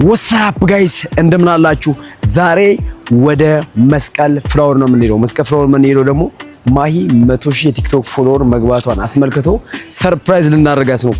ወሳፕ ጋይስ እንደምን አላችሁ? ዛሬ ወደ መስቀል ፍላወር ነው የምንሄደው። መስቀል ፍላወር የምንሄደው ደግሞ ማሂ 100,000 የቲክቶክ ፎሎወር መግባቷን አስመልክቶ ሰርፕራይዝ ልናደርጋት ነው።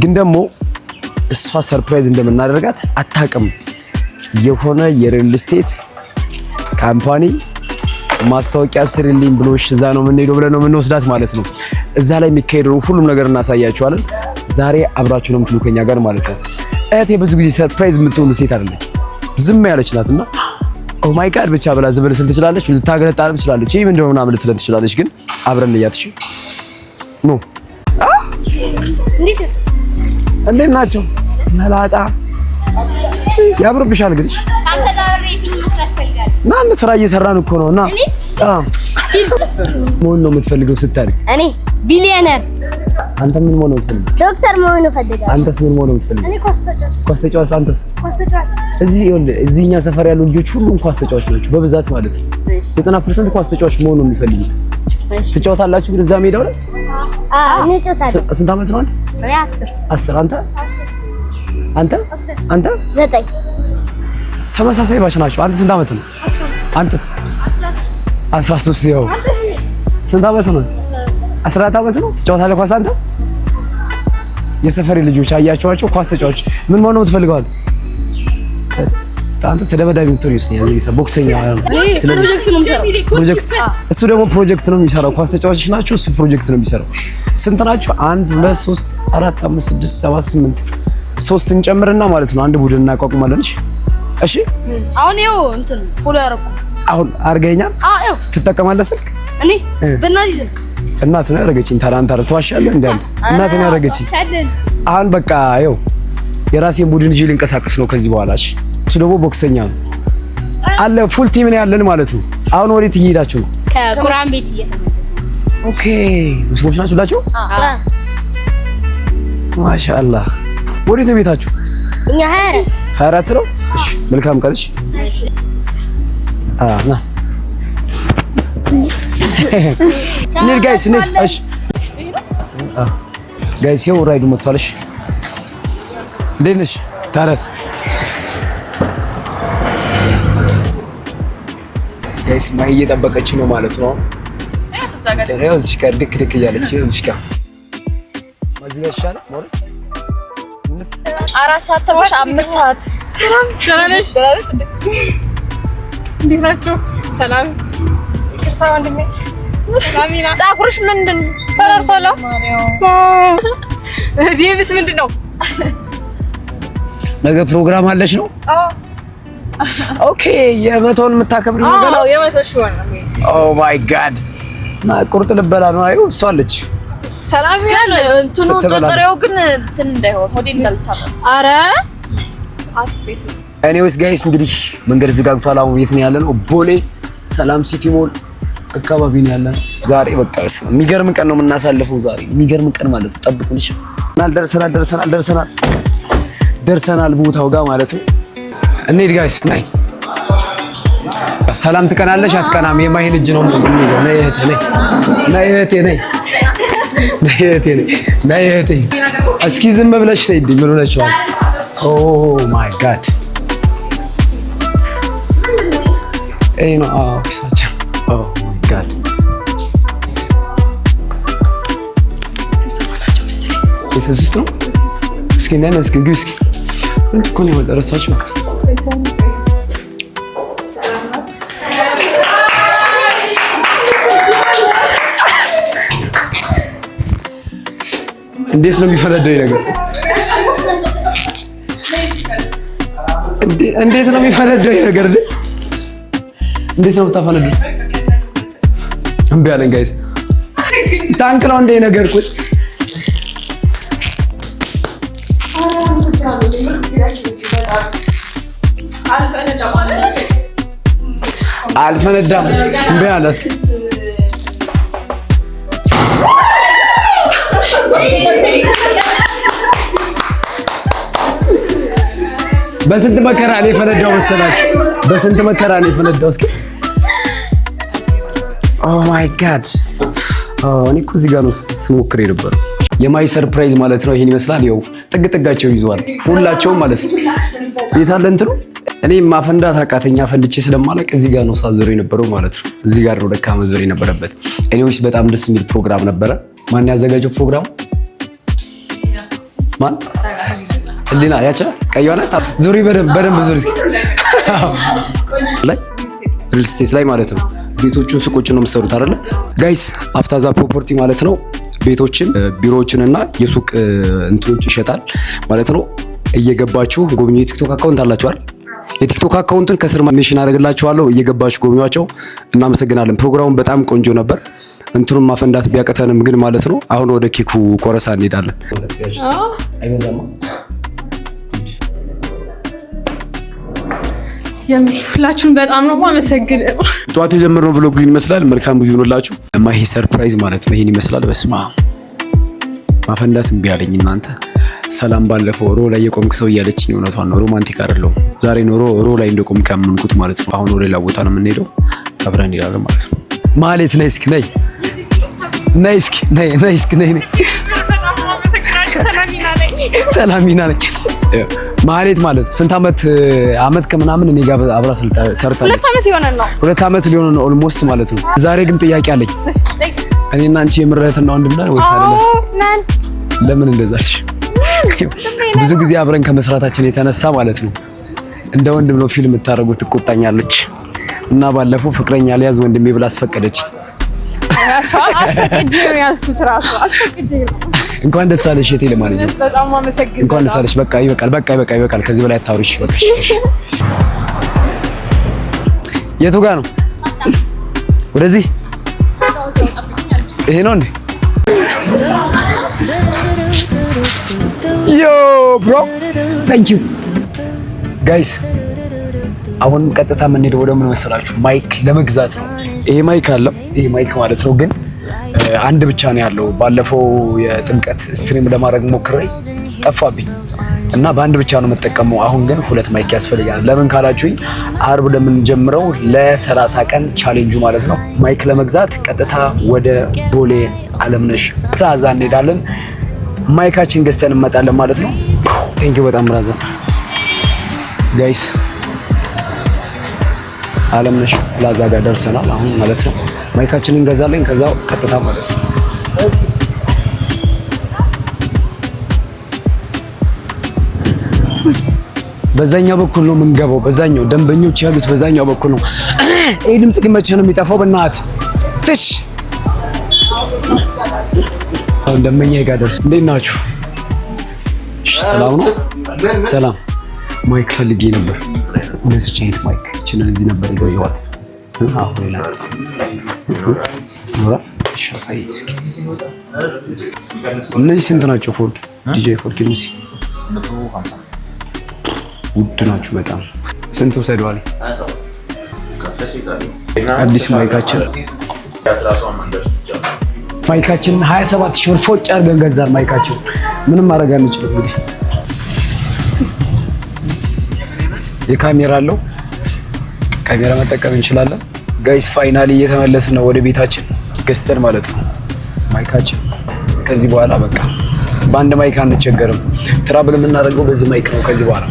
ግን ደግሞ እሷ ሰርፕራይዝ እንደምናደርጋት አታውቅም። የሆነ የሪል ስቴት ካምፓኒ ማስታወቂያ ስሪልኝ ብሎሽ እዛ ነው የምንሄደው ብለን ነው የምንወስዳት ማለት ነው። እዛ ላይ የሚካሄደው ሁሉም ነገር እናሳያችኋለን። ዛሬ አብራችሁ ነው የምትሉ ከኛ ጋር ማለት ነው። እህቴ ብዙ ጊዜ ሰርፕራይዝ የምትሆኑ ሴት አይደለች፣ ዝም ያለች ናትና ኦ ማይ ጋድ ብቻ ብላ ዝም ልትል ትችላለች፣ ልታገለጣልም ትችላለች። ይሄ ምንድነው ምናምን ልትል ትችላለች። ግን አብረን ልያትሽ ኖ እንዴት ናቸው? መላጣ ያምርብሻል። እንግዲህ አንተ ዛሬ ፊልም መስራት ፈልጋለህ? ማን ስራ እየሰራን እኮ ነውና ምን ነው የምትፈልገው ስታድግ? እኔ ቢሊየነር። አንተ ምን መሆን ነው የምትፈልገው? ዶክተር መሆን ነው ፈልጋለሁ። አንተስ ምን መሆን ነው የምትፈልገው? እኔ ኳስ ተጫዋች። አንተስ? ኳስ ተጫዋች። እዚህኛ ሰፈር ያሉ ልጆች ሁሉም ኳስ ተጫዋች ናቸው በብዛት ማለት ነው። 90% ኳስ ተጫዋች መሆን ነው የሚፈልጉት። ትጫወታላችሁ ግን እዛ ሜዳው ላይ? እኔ እጫወታለሁ። ስንት ዓመት ነው አንተ? እኔ 10። አንተ? 10። አንተ? 9። ተመሳሳይ ባች ናቸው። አንተ ስንት ዓመት ነው? አንተስ? 13። ያው ስንት ዓመት ነው? 14 ዓመት ነው። ትጫወታለህ ኳስ አንተ? የሰፈሬ ልጆች አያቸዋቸው ኳስ ተጫዋች ምን መሆን ነው የምትፈልገው? አንተ ተደበዳቢ የምትሆን ይመስለኛል። እዚህ ቦክሰኛ ፕሮጀክት እሱ ደግሞ ፕሮጀክት ነው የሚሰራው። ኳስ ተጫዋቾች ናቸው፣ እሱ ፕሮጀክት ነው የሚሰራው። ስንት ናቸው? 1 2 3 4 5 6 7 8 3 እንጨምርና ማለት ነው አንድ ቡድን እናቋቁማለን። እሺ አሁን ይኸው እንትን ፎሎ ያደረኩ አሁን አርገኛል። አዎ ትጠቀማለህ ስልክ? እኔ በእናትህ ስልክ እናት ነው ያደረገችኝ። ታራንታ ተዋሻለህ እንዴ አንተ? እናት ነው ያደረገችኝ። አሁን በቃ ይኸው የራሴን ቡድን ይዤ ልንቀሳቀስ ነው ከዚህ በኋላ። እሺ እሱ ደግሞ ቦክሰኛ ነው አለ። ፉል ቲም ነው ያለን ማለት ነው። አሁን ወዴት እየሄዳችሁ ነው? ከቁርአን ቤት እየተመለስን። ኦኬ ሙስሊሞች ናችሁ ሁላችሁ? ማሻአላህ። ወዴት ነው ቤታችሁ? እኛ 24 ነው። እሺ መልካም ቀን። እሺ ና እንሂድ ጋይስ። እሺ ጋይስ ይኸው ራይዱ መጥቷል። እሺ እንዴት ነሽ ታረስ? ጋይስ ማይ እየጠበቀች ነው ማለት ነው። ያው እዚህ ጋር ድክ ድክ እያለች እዚህ ጋር ማዚህ ጋር ይሻላል ማለት 4 ሰዓት ተመሽ 5 ሰዓት። ሰላም ደህና ነሽ? እንዴት ናችሁ? ሰላም ይቅርታ ወንድሜ። ሰላሚና ፀጉርሽ ምንድን ፈራርሷል? ዲቪስ ምንድነው? ነገ ፕሮግራም አለሽ ነው? ኦኬ የመቶን የምታከብሪ ነገር ነው? የመቶ ሺህ ነው። ኦ ማይ ጋድ ቁርጥ ልበላ ነው። አዩ እሷ አለች። ሰላም ያለ እንትኑ ተጠሪው ግን እንትን እንዳይሆን ሆዴ እንዳልታመም። አረ አትቤቱ ኤኒዌይስ ጋይስ እንግዲህ መንገድ ዝጋግቷል። አሁን የት ነው ያለነው? ቦሌ ሰላም ሲቲ ሞል አካባቢ ነው ያለነው። ዛሬ በቃ የሚገርም ቀን ነው የምናሳልፈው። ዛሬ የሚገርም ቀን ማለት ነው። ጠብቁን። እሺ ደርሰናል ቦታው ጋር ማለት ነው። እንሂድ ጋይስ። ናይ ሰላም ትቀናለሽ አትቀናም? የማይን እጅ ነው የምንይዘው። ነይ እህቴ እስኪ ዝም ብለሽ ነይ። ምን ሆነችዋል? ኦ ማይ ጋድ ኤ ነው ኦፊሳቸው። ኦ ማይ ጋድ እዚህ ነው። እስኪ ነን እስኪ ግቢ እስኪ ምን እኮ ነው የደረሳችሁ? እንዴት ነው የሚፈነደው ነገር? እንዴት ነው የሚፈነደው ነገር? እንዴት ነው የምታፈነዱት? እምቢ አለን ጋይስ። ታንክ ነው እንደ ነገር ቁጭ አልፈነዳም። እምቢ አለ። እስኪ በስንት መከራ ነው የፈነዳው መሰላችሁ? በስንት መከራ ነው የፈነዳው? እስኪ ኦ ማይ ጋድ እኔ እኮ እዚህ ጋር ነው ስሞክር የነበረው። የማይ ሰርፕራይዝ ማለት ነው። ይሄን ይመስላል። ይኸው ጥግ ጥጋቸው ይዘዋል ሁላቸውም ማለት ነው። የታለ እንትኑ እኔ ማፈንዳት አቃተኛ ፈንድቼ ስለማላቅ እዚህ ጋር ነው ሳዞር የነበረው ማለት ነው። እዚህ ጋር ነው ለካ መዞር የነበረበት። ኤኒዌይስ በጣም ደስ የሚል ፕሮግራም ነበረ። ማን ያዘጋጀው ፕሮግራም? ማን? ህሊና ያቻ ቀይዋና ዙሪ በደንብ ዙሪ ላይ ሪል ስቴት ላይ ማለት ነው። ቤቶቹን ሱቆችን ነው የምትሰሩት አይደለ ጋይስ? አፍታዛ ፕሮፐርቲ ማለት ነው ቤቶችን ቢሮዎችን እና የሱቅ እንትኖች ይሸጣል ማለት ነው። እየገባችሁ ጎብኙ። የቲክቶክ አካውንት አላችሁ አይደል? የቲክቶክ አካውንቱን ከስር ሜንሽን አደርግላችኋለሁ። እየገባችሁ ጎብኟቸው። እናመሰግናለን። ፕሮግራሙ በጣም ቆንጆ ነበር። እንትኑን ማፈንዳት ቢያቀተንም ግን ማለት ነው። አሁን ወደ ኬኩ ቆረሳ እንሄዳለን። አይበዛማ ሁላችሁም በጣም ነው የማመሰግነው። ጠዋት የጀመርነው ብሎግ ይመስላል። መልካም ጊዜ ይሁንላችሁ። ማሂ ሰርፕራይዝ ማለት ነው ይሄን ይመስላል። በስማ ማፈንዳት እምቢ አለኝ እናንተ። ሰላም ባለፈው ሮ ላይ የቆምክ ሰው እያለችኝ እውነቷን ነው። ሮማንቲክ አይደለም። ዛሬ ኖሮ ሮ ላይ እንደቆምክ ያመንኩት ማለት ነው። አሁን ወደ ሌላ ቦታ ነው የምንሄደው። አብረን እንሄዳለን ማለት ነው። ማለት ነይ እስኪ ነይ ሰላሚና ነኝ። ማለት ስንት አመት ከምናምን እኔ ጋር አብራ ሰርታለች። 2 አመት ይሆነን ነው። 2 አመት ሊሆን ነው ኦልሞስት ማለት ነው። ዛሬ ግን ጥያቄ አለኝ። እኔና አንቺ የምረትና ወንድምና ወይስ አይደለም? ለምን እንደዛልሽ? ብዙ ጊዜ አብረን ከመስራታችን የተነሳ ማለት ነው እንደ ወንድም ነው ፊልም የምታደርጉት። ትቆጣኛለች እና ባለፈው ፍቅረኛ ሊያዝ ወንድሜ ብላ አስፈቀደች። አስፈቅጄ ነው ያዝኩት ራሱ አስፈቅጄ ነው። እንኳን ደስ አለሽ እቴ። ለማንኛውም በጣም አመሰግናለሁ። እንኳን ደስ አለሽ። በቃ ይበቃል። ከዚህ በላይ አታውሪሽ። የቱ ጋር ነው? ወደዚህ ይሄ ነው እንዴ? ዮ ብሮ ታንክ ዩ ጋይስ። አሁን ቀጥታ የምንሄደው ወደ ምን መሰላችሁ? ማይክ ለመግዛት ነው። ይሄ ማይክ አለው። ይሄ ማይክ ማለት ነው ግን አንድ ብቻ ነው ያለው። ባለፈው የጥምቀት ስትሪም ለማድረግ ሞክሬ ጠፋብኝ እና በአንድ ብቻ ነው የምጠቀመው። አሁን ግን 2 ማይክ ያስፈልጋል። ለምን ካላችሁኝ አርብ ለምንጀምረው ለ30 ቀን ቻሌንጁ ማለት ነው ማይክ ለመግዛት ቀጥታ ወደ ቦሌ አለምነሽ ፕላዛ እንሄዳለን። ማይካችን ገዝተን እንመጣለን ማለት ነው። ቴንኪው በጣም ብራዘር ጋይስ። አለምነሽ ፕላዛ ጋር ደርሰናል አሁን ማለት ነው። ማይካችንን እንገዛለን ከዛው ቀጥታ ማለት ነው። በዛኛው በኩል ነው የምንገባው። በዛኛው ደንበኞች ያሉት በዛኛው በኩል ነው። ይሄ ድምጽ ግን መቼ ነው የሚጠፋው? በእናትህ ትሽ አሁን ደንበኛ ጋር ደርስ። እንዴት ናችሁ? ሰላም ነው? ሰላም። ማይክ ፈልጌ ነበር። እነዚህ ቻይት ማይክ እቺን እዚህ ነበር የገዛኋት። አሁን ሌላ ኖራ ሻሳይ እስኪ እነዚህ ስንት ናቸው? ፎርክ ዲጄ ፎርክ ሙሲ 150 ውድ ናችሁ በጣም። ስንት ወሰደዋል? አዲስ ማይካችን 27 ሺህ ብር ፎጭ አድርገን ገዛን። ማይካችን ምንም ማድረግ አንችልም እንግዲህ። የካሜራ አለው፣ ካሜራ መጠቀም እንችላለን። ጋይስ ፋይናሊ እየተመለስን ነው ወደ ቤታችን ገዝተን ማለት ነው ማይካችን። ከዚህ በኋላ በቃ በአንድ ማይክ አንቸገርም። ትራብል የምናደርገው በዚህ ማይክ ነው ከዚህ በኋላ።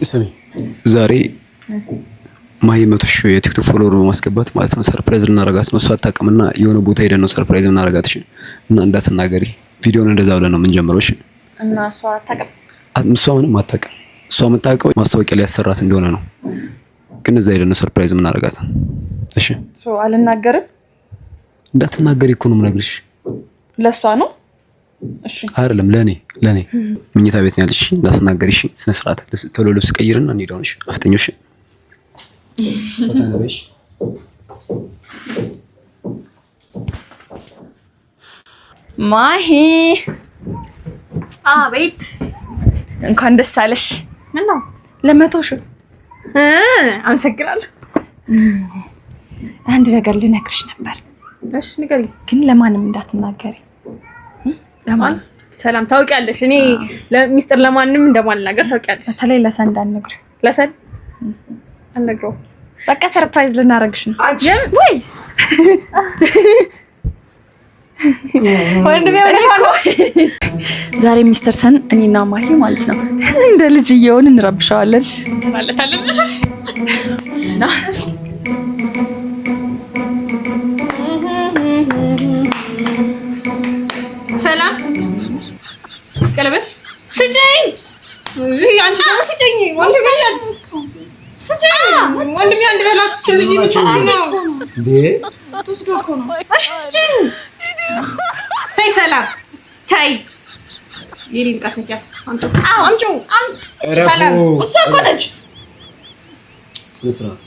ስሚ ዛሬ ማሂ 100 ሺህ የቲክቶክ ፎሎወር በማስገባት ማለት ነው ሰርፕራይዝ ልናረጋት ነው። እሷ አታውቅምና የሆነ ቦታ ሄደን ነው ሰርፕራይዝ ልናረጋት። እሺ እና እንዳትናገሪ፣ ቪዲዮውን እንደዛ ብለን ነው የምንጀምረው። እሺ እና እሷ አታውቅም። እሷ ምንም አታውቅም። እሷ የምታውቀው ማስታወቂያ ላይ ያሰራት እንደሆነ ነው። ግን እዛ ሄደን ነው ሰርፕራይዝ የምናረጋት። እሺ አልናገርም። እንዳትናገሪ እኮ ነው የምነግርሽ። ለእሷ ነው። እሺ አይደለም ለኔ መኝታ ቤት ነው ያለሽ። እንዳትናገሪ እሺ። ስነ ስርዓት ቶሎ ልብስ ቀይርና እንሄዳለን። እሺ አፍጠኞሽ ማሂ አቤት፣ እንኳን ደስ አለሽ። ምን ነው? 100 ሺህ አመሰግናለሁ። አንድ ነገር ልነግርሽ ነበር። እሺ ንገሪ፣ ግን ለማንም እንዳትናገሪ። ለማን? ሰላም ታውቂያለሽ፣ እኔ ለሚስጥር ለማንም እንደማልናገር ታውቂያለሽ። በተለይ ለሰን እንዳትነግሪ። ለሰን አልነግረውም። በቃ ሰርፕራይዝ ልናረግሽ ነው። ወይ ወንድሜ ዛሬ ሚስተር ሰን እኔና ማሂ ማለት ነው እንደ ልጅ እየሆን እንረብሻለን እንሰራለታለን እና ሰላም ቀለበት ስጪኝ አንቺ ደግሞ ስጪኝ ወንድሜ ወንድሜ አንድ በላት ልጅ ብቻ ነው እንዴ አትወስዶ እኮ ነው እሺ ስጪኝ ተይ ሰላም ተይ ይሪን ካከያት አንቺ ሰላም እሷ እኮ ነች ስነስርዓት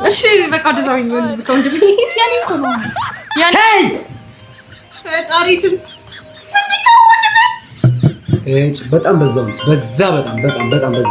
እሺ በቃ ደዛውኝ ወንድሜ ያኔ እኮ ነው ያኔ ተይ ፈጣሪ ስም በጣም በዛው በዛ በጣም በዛ